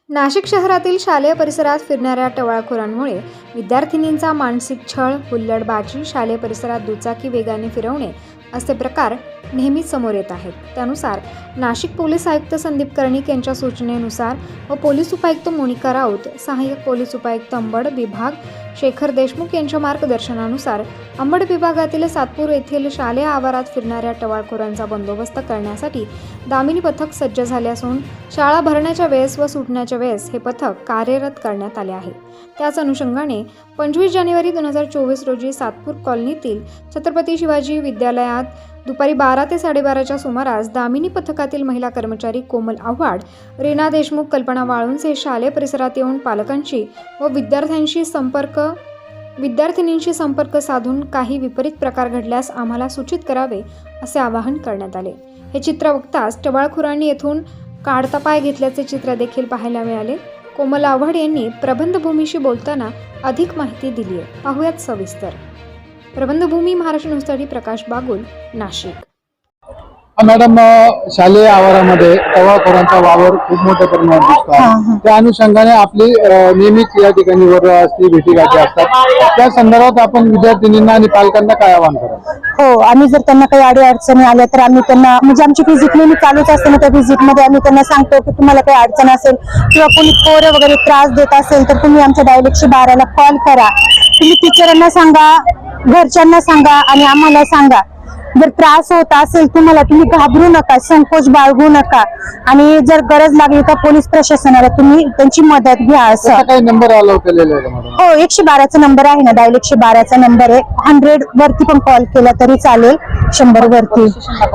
नाशिक शहरातील शालेय परिसरात फिरणाऱ्या टवाळखोरांमुळे विद्यार्थिनींचा मानसिक छळ, हुल्लडबाजी, शालेय परिसरात दुचाकी वेगाने फिरवणे असे प्रकार नेहमीच समोर येत आहेत। त्यानुसार नाशिक पोलीस आयुक्त संदीप कर्णिक यांच्या सूचनेनुसार व पोलीस उपायुक्त मोनिका राऊत, सहाय्यक पोलीस उपायुक्त अंबड विभाग शेखर देशमुख यांच्या मार्गदर्शनानुसार अंबड विभागातील सातपूर येथील शालेय आवारात फिरणाऱ्या टवाळखोरांचा बंदोबस्त करण्यासाठी दामिनी पथक सज्ज झाले असून शाळा भरण्याच्या वेळेस व सुटण्याच्या वेळेस हे पथक कार्यरत करण्यात आले आहे। त्याच अनुषंगाने 25 जानेवारी 2024 रोजी सातपूर कॉलनीतील छत्रपती शिवाजी विद्यालयात दुपारी 12 ते 12:30च्या सुमारास दामिनी पथकातील महिला कर्मचारी कोमल आव्हाड, रीना देशमुख, कल्पना वाळुंज हे शालेय परिसरात येऊन पालकांशी व विद्यार्थिनींशी संपर्क साधून काही विपरीत प्रकार घडल्यास आम्हाला सूचित करावे असे आवाहन करण्यात आले। हे चित्र बघताच टवाळखोरांनी येथून काढता पाय घेतल्याचे चित्र देखील पाहायला मिळाले। कोमल आव्हाड यांनी प्रबंधभूमीशी बोलताना अधिक माहिती दिली आहे, पाहूयात सविस्तर। प्रबंधभूमी महाराष्ट्र न्यूजसाठी प्रकाश बागुल, नाशिक। मॅडम, शालेय आवारामध्ये टवाळखोरांचा वावर खूप मोठ्या प्रमाणात दिसतो। त्या अनुषंगाने आपली नेहमीच या ठिकाणी वर असली भेटीगाठी असतात। त्या संदर्भात आपण विद्यार्थिनींना आणि पालकांना काय आवाहन कराल? हो, आम्ही जर त्यांना काही अडचणी आल्या तर आम्ही त्यांना म्हणजे आमची व्हिजिट नेहमी चालूच असते ना, त्या व्हिजिट मध्ये आम्ही त्यांना सांगतो की तुम्हाला काही अडचण असेल किंवा कोणी पोरं वगैरे त्रास देत असेल तर तुम्ही आमच्या डायल 112 ला कॉल करा। तुम्ही टीचरांना सांगा, घरच्यांना सांगा आणि आम्हाला सांगा। जर त्रास होत असेल तुम्हाला, तुम्ही घाबरू नका, संकोच बाळगू नका आणि जर गरज लागली तर पोलीस प्रशासनाला तुम्ही त्यांची मदत घ्या। असं काही नंबर अलाउ केलेले आहे मॅडम? हो, 112चा नंबर आहे ना, डायल 112चा नंबर आहे। 100 वरती पण कॉल केला तरी चालेल, 100 वरती।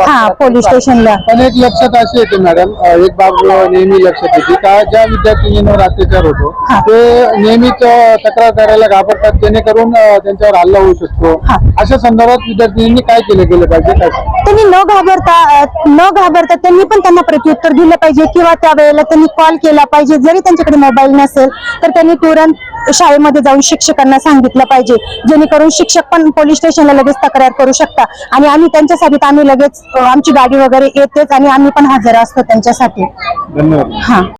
हा, पोलीस स्टेशनला। पण एक लक्षात अशी येते मॅडम, एक बाब नेहमी लक्षात येते का ज्या विद्यार्थिनींवर अत्याचार होतो ते नेहमीच तक्रार करायला घाबरतात, जेणेकरून त्यांच्यावर हल्ला होऊ शकतो। अशा संदर्भात विद्यार्थिनींनी काय केलं पाहिजे? त्यांनी न घाबरता त्यांनी पण त्यांना प्रत्युत्तर दिलं पाहिजे किंवा त्यावेळेला त्यांनी कॉल केला पाहिजे। जरी त्यांच्याकडे मोबाईल नसेल तर त्यांनी तुरंत शाळेमध्ये जाऊन शिक्षकांना सांगितलं पाहिजे, जेणेकरून शिक्षक पण पोलीस स्टेशनला लगेच तक्रार करू शकता आणि आम्ही त्यांच्यासाठी आम्ही लगेच आमची गाडी वगैरे येतेच आणि आम्ही पण हजर असतो त्यांच्यासाठी। धन्यवाद। हा।